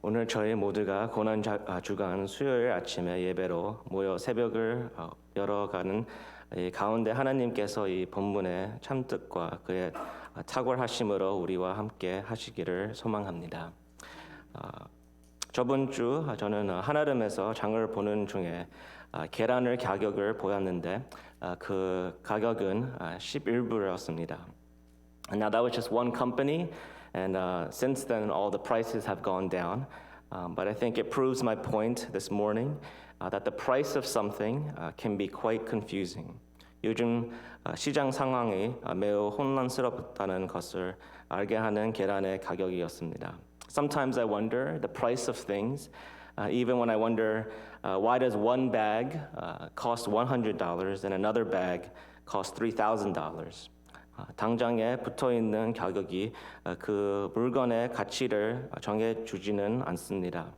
오늘 저희 모두가 고난 주간 수요일 아침에 예배로 모여 새벽을 열어가는 이 가운데 하나님께서 이 본문의 참뜻과 그의 탁월하심으로 우리와 함께 하시기를 소망합니다. 저번 주 저는 한아름에서 장을 보는 중에 계란을 가격을 보았는데 그 가격은 11불이었습니다. Now that was just one company, and since then all the prices have gone down. But I think it proves my point this morning that the price of something can be quite confusing. 요즘 시장 상황이 매우 혼란스럽다는 것을 알게 하는 계란의 가격이었습니다. Sometimes I wonder the price of things, even when I wonder why does one bag cost $100 and another bag cost $3,000. 당장에 붙어있는 가격이 그 물건의 가치를 정해주지는 않습니다.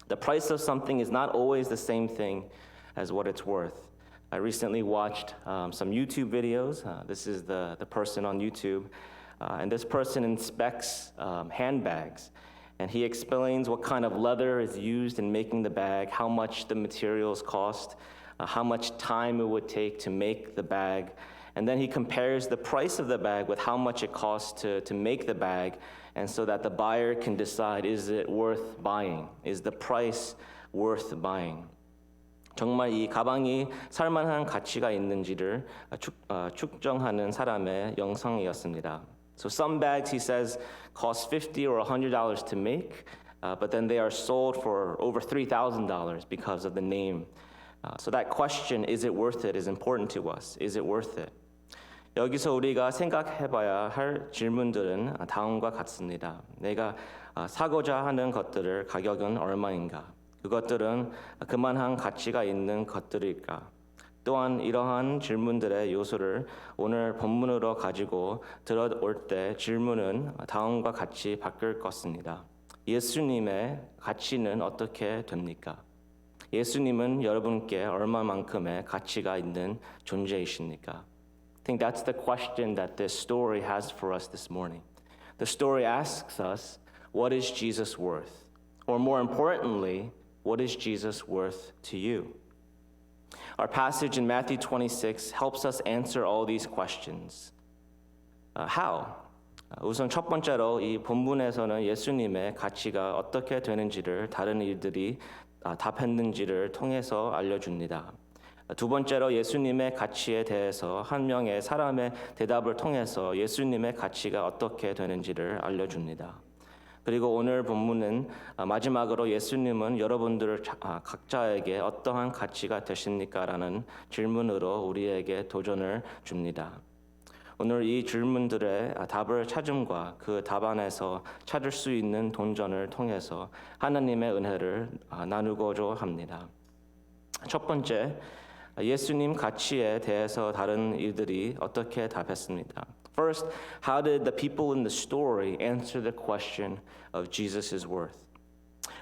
The price of something is not always the same thing as what it's worth. I recently watched some YouTube videos. This is the person on YouTube. And this person inspects handbags. And he explains what kind of leather is used in making the bag, how much the materials cost, how much time it would take to make the bag. And then he compares the price of the bag with how much it costs to make the bag, and so that the buyer can decide, is it worth buying? Is the price worth buying? 정말 이 가방이 살만한 가치가 있는지를 측정하는 사람의 영상이었습니다. So some bags, he says, cost $50 or $100 to make, but then they are sold for over $3,000 because of the name. So that question, is it worth it, is important to us. Is it worth it? 여기서 우리가 생각해봐야 할 질문들은 다음과 같습니다. 내가 사고자 하는 것들의 가격은 얼마인가? 그것들은 그만한 가치가 있는 것들일까? 또한 이러한 질문들의 요소를 오늘 본문으로 가지고 들어올 때 질문은 다음과 같이 바뀔 것입니다. 예수님의 가치는 어떻게 됩니까? 예수님은 여러분께 얼마만큼의 가치가 있는 존재이십니까? I think that's the question that this story has for us this morning. The story asks us, what is Jesus worth? Or more importantly, what is Jesus worth to you? Our passage in Matthew 26 helps us answer all these questions. How? 우선 첫 번째로 이 본문에서는 예수님의 가치가 어떻게 되는지를 다른 이들이 답했는지를 통해서 알려줍니다. 두 번째로 예수님의 가치에 대해서 한 명의 사람의 대답을 통해서 예수님의 가치가 어떻게 되는지를 알려줍니다. 그리고 오늘 본문은 마지막으로 예수님은 여러분들 각자에게 어떠한 가치가 되십니까? 라는 질문으로 우리에게 도전을 줍니다. 오늘 이 질문들의 답을 찾음과 그 답 안에서 찾을 수 있는 도전을 통해서 하나님의 은혜를 나누고자 합니다. 첫 번째, 예수님 가치에 대해서 다른 이들이 어떻게 답했습니다. First, how did the people in the story answer the question of Jesus' worth?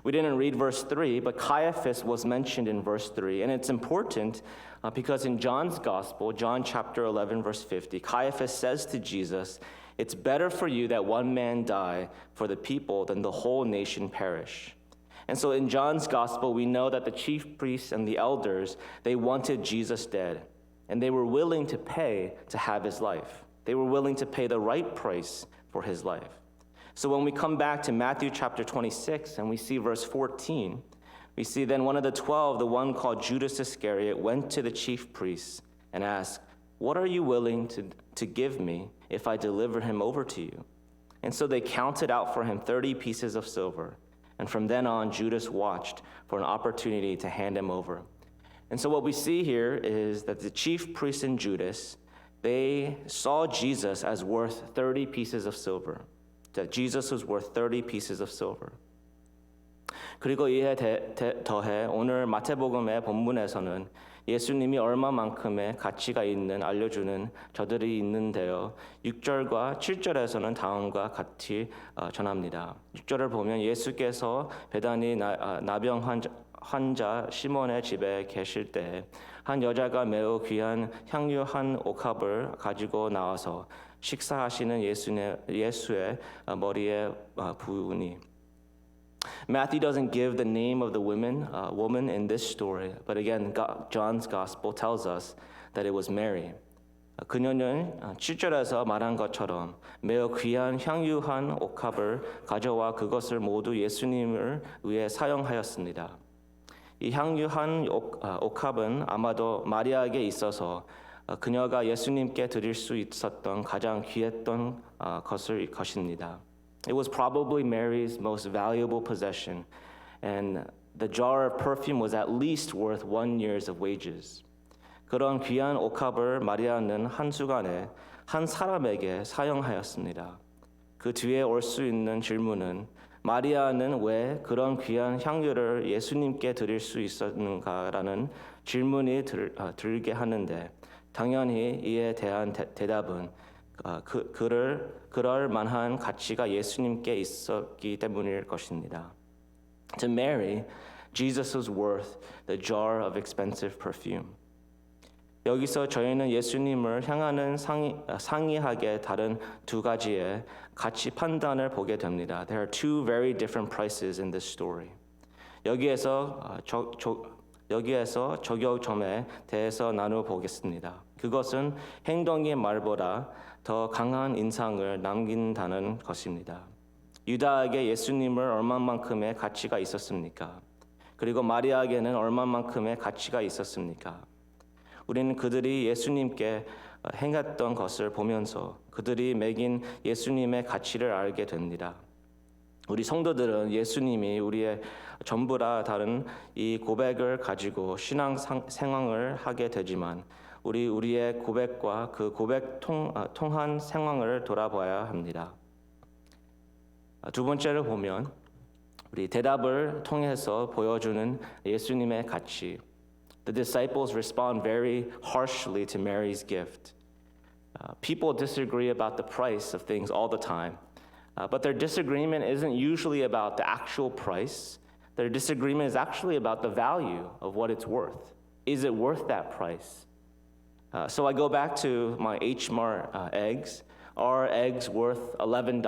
We didn't read verse 3, but Caiaphas was mentioned in verse 3, and it's important because in John's Gospel, John chapter 11, verse 50, Caiaphas says to Jesus, "It's better for you that one man die for the people than the whole nation perish." And so in John's Gospel, we know that the chief priests and the elders, they wanted Jesus dead, and they were willing to pay to have his life. They were willing to pay the right price for his life. So when we come back to Matthew chapter 26 and we see verse 14, we see then one of the 12, the one called Judas Iscariot, went to the chief priests and asked, "What are you willing to give me if I deliver him over to you?" And so they counted out for him 30 pieces of silver. And from then on, Judas watched for an opportunity to hand him over. And so what we see here is that the chief priests and Judas, they saw Jesus as worth 30 pieces of silver. That Jesus was worth 30 pieces of silver. 그리고 이에 더해 오늘 마태복음의 본문에서는 예수님이 얼마만큼의 가치가 있는 알려주는 저들이 있는데요. 6절과 7절에서는 다음과 같이 전합니다. 6절을 보면 예수께서 베다니 나병 환자 시몬의 집에 계실 때 한 여자가 매우 귀한 향유 한 옥합을 가지고 나와서 식사하시는 예수의 머리에 부으니 Matthew doesn't give the name of the woman in this story, but again, John's gospel tells us that it was Mary. 그녀는 7절에서 말한 것처럼 매우 귀한 향유한 옥합을 가져와 그것을 모두 예수님을 위해 사용하였습니다. 이 향유한 옥합은 아마도 마리아에게 있어서 그녀가 예수님께 드릴 수 있었던 가장 귀했던 것입니다. It was probably Mary's most valuable possession, and the jar of perfume was at least worth 1 year's of wages. 그런 귀한 옥합을 마리아는 한순간에 한 사람에게 사용하였습니다. 그 뒤에 올 수 있는 질문은 마리아는 왜 그런 귀한 향유를 예수님께 드릴 수 있었는가라는 질문이 들게 하는데 당연히 이에 대한 대답은 그럴 만한 가치가 예수님께 있었기 때문일 것입니다. To Mary, Jesus was worth the jar of expensive perfume. 여기서 저희는 예수님을 향하는 상이하게 다른 두 가지의 가치 판단을 보게 됩니다. There are two very different prices in this story. 여기에서 저격점에 대해서 나눠보겠습니다. 그것은 행동의 말보다 더 강한 인상을 남긴다는 것입니다. 유다에게 예수님을 얼마만큼의 가치가 있었습니까? 그리고 마리아에게는 얼마만큼의 가치가 있었습니까? 우리는 그들이 예수님께 행했던 것을 보면서 그들이 매긴 예수님의 가치를 알게 됩니다. 우리 성도들은 예수님이 우리의 전부라 다른 이 고백을 가지고 신앙 생활을 하게 되지만 우리의 고백과 그 고백 통한 상황을 돌아봐야 합니다. 두 번째를 보면 우리 대답을 통해서 보여주는 예수님의 가치. The disciples respond very harshly to Mary's gift. People disagree about the price of things all the time, but their disagreement isn't usually about the actual price. Their disagreement is actually about the value of what it's worth. Is it worth that price? So I go back to my H Mart eggs. Are eggs worth $11?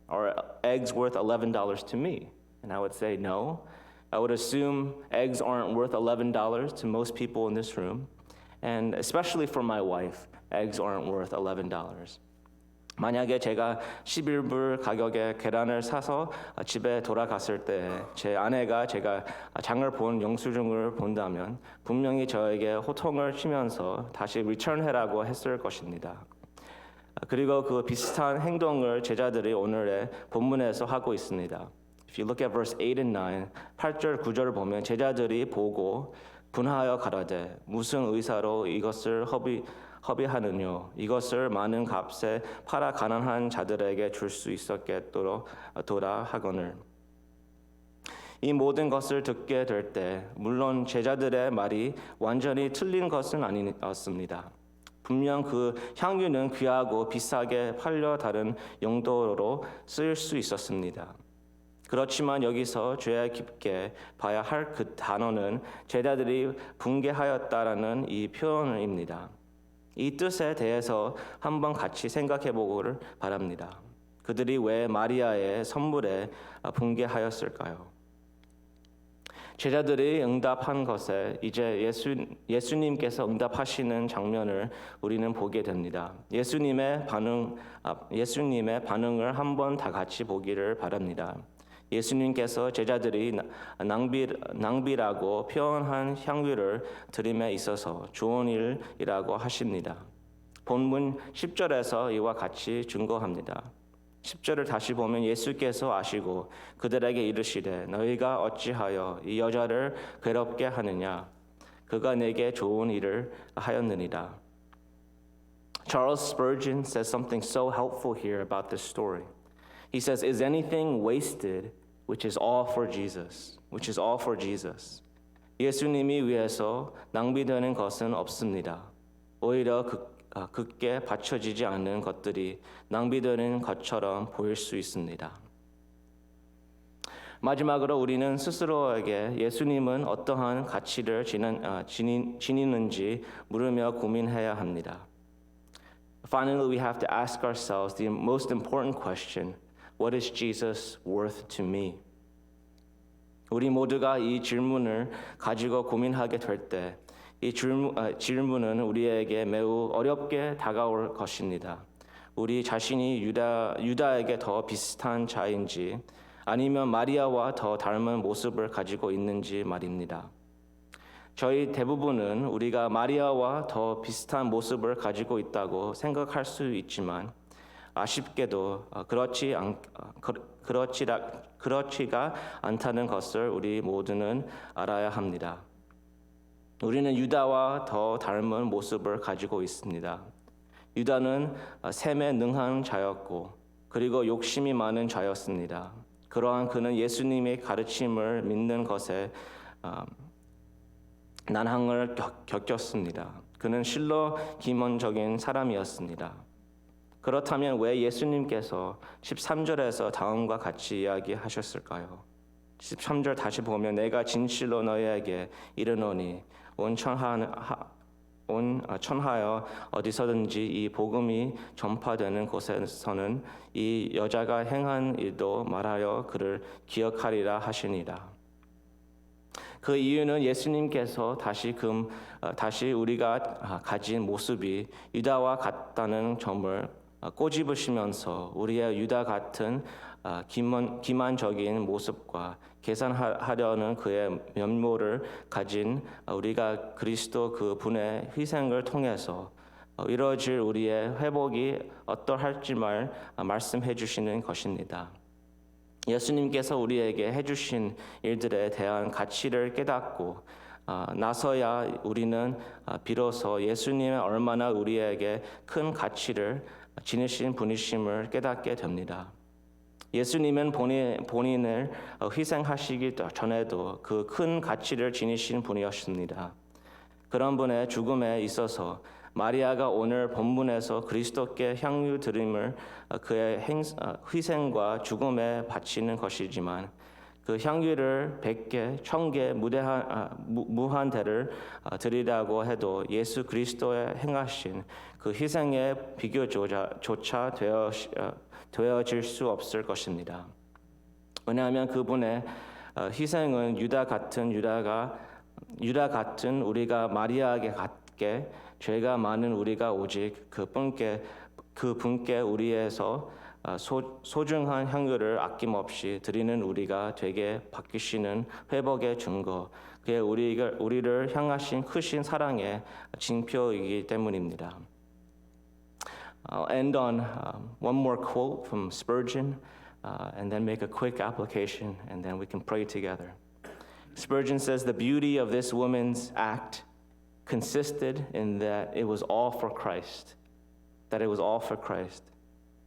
Are eggs worth $11 to me? And I would say no. I would assume eggs aren't worth $11 to most people in this room, and especially for my wife, eggs aren't worth $11. 만약에 제가 11불 가격의 계란을 사서 집에 돌아갔을 때 제 아내가 제가 장을 본 영수증을 본다면 분명히 저에게 호통을 치면서 다시 return해라고 했을 것입니다. 그리고 그 비슷한 행동을 제자들이 오늘의 본문에서 하고 있습니다. If you look at verse 8 and 9, 8절 9절을 보면 제자들이 보고 분하여 가라되 무슨 의사로 이것을 허비하느뇨 이것을 많은 값에 팔아 가난한 자들에게 줄 수 있었겠도다 하거늘. 이 모든 것을 듣게 될 때 물론 제자들의 말이 완전히 틀린 것은 아니었습니다. 분명 그 향유는 귀하고 비싸게 팔려 다른 용도로 쓰일 수 있었습니다. 그렇지만 여기서 죄 깊게 봐야 할 그 단어는 제자들이 붕괴하였다라는 이 표현입니다. 이 뜻에 대해서 한번 같이 생각해 보기를 바랍니다. 그들이 왜 마리아의 선물에 붕괴하였을까요? 제자들이 응답한 것에 이제 예수님께서 응답하시는 장면을 우리는 보게 됩니다. 예수님의 반응을 한번 다 같이 보기를 바랍니다. 예수님께서 제자들이 낭비라고 표현한 향유를 드림에 있어서 좋은 일이라고 하십니다. 본문 10절에서 이와 같이 증거합니다. 10절을 다시 보면 예수께서 아시고 그들에게 이르시되 너희가 어찌하여 이 여자를 괴롭게 하느냐 그가 내게 좋은 일을 하였느니라. Charles Spurgeon says something so helpful here about this story. He says, is anything wasted which is all for Jesus? Which is all for Jesus. 예수님이 위해서 낭비되는 것은 없습니다. 오히려 굳게 받쳐지지 않는 것들이 낭비되는 것처럼 보일 수 있습니다. 마지막으로 우리는 스스로에게 예수님은 어떠한 가치를 지니는지 물으며 고민해야 합니다. Finally, we have to ask ourselves the most important question. What is Jesus worth to me? 우리 모두가 이 질문을 가지고 고민하게 될 때 이 질문은 우리에게 매우 어렵게 다가올 것입니다. 우리 자신이 유다에게 더 비슷한 자인지 아니면 마리아와 더 닮은 모습을 가지고 있는지 말입니다. 저희 대부분은 우리가 마리아와 더 비슷한 모습을 가지고 있다고 생각할 수 있지만 아쉽게도 그렇지가 않다는 것을 우리 모두는 알아야 합니다. 우리는 유다와 더 닮은 모습을 가지고 있습니다. 유다는 셈에 능한 자였고 그리고 욕심이 많은 자였습니다. 그러한 그는 예수님의 가르침을 믿는 것에 난항을 겪었습니다. 그는 실로 기본적인 사람이었습니다. 그렇다면 왜 예수님께서 13절에서 다음과 같이 이야기하셨을까요? 13절 다시 보면 내가 진실로 너희에게 이르노니 온 천하여 어디서든지 이 복음이 전파되는 곳에서는 이 여자가 행한 일도 말하여 그를 기억하리라 하시니라. 그 이유는 예수님께서 다시 우리가 가진 모습이 유다와 같다는 점을 꼬집으시면서 우리의 유다 같은 기만적인 모습과 계산하려는 그의 면모를 가진 우리가 그리스도 그 분의 희생을 통해서 이루어질 우리의 회복이 어떠할지만 말씀해 주시는 것입니다. 예수님께서 우리에게 해주신 일들에 대한 가치를 깨닫고 나서야 우리는 비로소 예수님의 얼마나 우리에게 큰 가치를 지니신 분이심을 깨닫게 됩니다. 예수님은 본인을 희생하시기 전에도 그 큰 가치를 지니신 분이었습니다. 그런 분의 죽음에 있어서 마리아가 오늘 본문에서 그리스도께 향유 드림을 그의 희생과 죽음에 바치는 것이지만 그 향유를 100개, 1000개 무한대를 드리라고 해도 예수 그리스도의 행하신 그 희생의 비교조차 되어질 수 없을 것입니다. 왜냐하면 그분의 희생은 유다 같은 우리가 마리아에게 같게 죄가 많은 우리가 오직 그 분께 우리에서 소중한 향유를 아낌없이 드리는 우리가 되게 바뀌시는 회복의 증거, 그의 우리를 향하신 크신 사랑의 징표이기 때문입니다. I'll end on one more quote from Spurgeon and then make a quick application and then we can pray together. Spurgeon says, the beauty of this woman's act consisted in that it was all for Christ,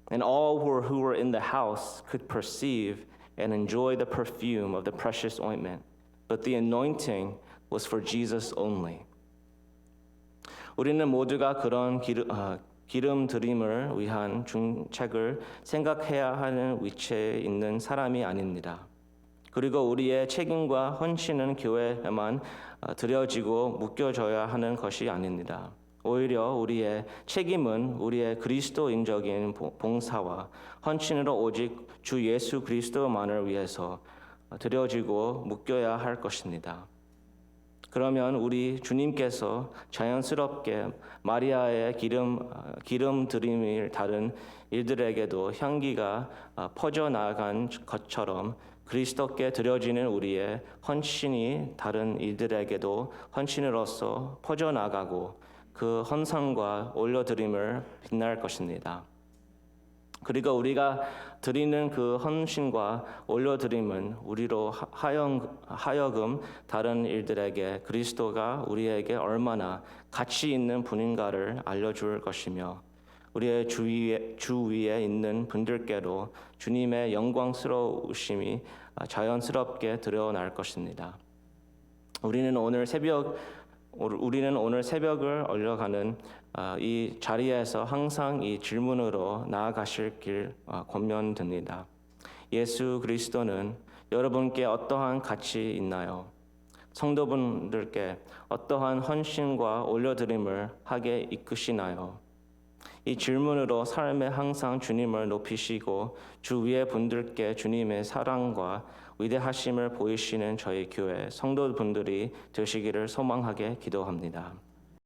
And all who were in the house could perceive and enjoy the perfume of the precious ointment, but the anointing was for Jesus only. 우리는 모두가 그런 기름 드림을 위한 중책을 생각해야 하는 위치에 있는 사람이 아닙니다. 그리고 우리의 책임과 헌신은 교회에만 드려지고 묶여져야 하는 것이 아닙니다. 오히려 우리의 책임은 우리의 그리스도인적인 봉사와 헌신으로 오직 주 예수 그리스도만을 위해서 드려지고 묶여야 할 것입니다. 그러면 우리 주님께서 자연스럽게 마리아의 기름 드림을 다른 일들에게도 향기가 퍼져나간 것처럼 그리스도께 드려지는 우리의 헌신이 다른 이들에게도 헌신으로서 퍼져나가고 그 헌상과 올려드림을 빛날 것입니다. 그리고 우리가 드리는 그 헌신과 올려드림은 우리로 하여금 다른 일들에게 그리스도가 우리에게 얼마나 가치 있는 분인가를 알려줄 것이며 우리의 주 위에 있는 분들께로 주님의 영광스러우심이 자연스럽게 드러날 것입니다. 우리는 오늘 새벽을 올려가는 이 자리에서 항상 이 질문으로 나아가실 길 권면드립니다. 예수 그리스도는 여러분께 어떠한 가치 있나요? 성도분들께 어떠한 헌신과 올려드림을 하게 이끄시나요? 이 질문으로 삶에 항상 주님을 높이시고 주 위의 분들께 주님의 사랑과 위대하심을 보이시는 저희 교회 성도분들이 되시기를 소망하게 기도합니다.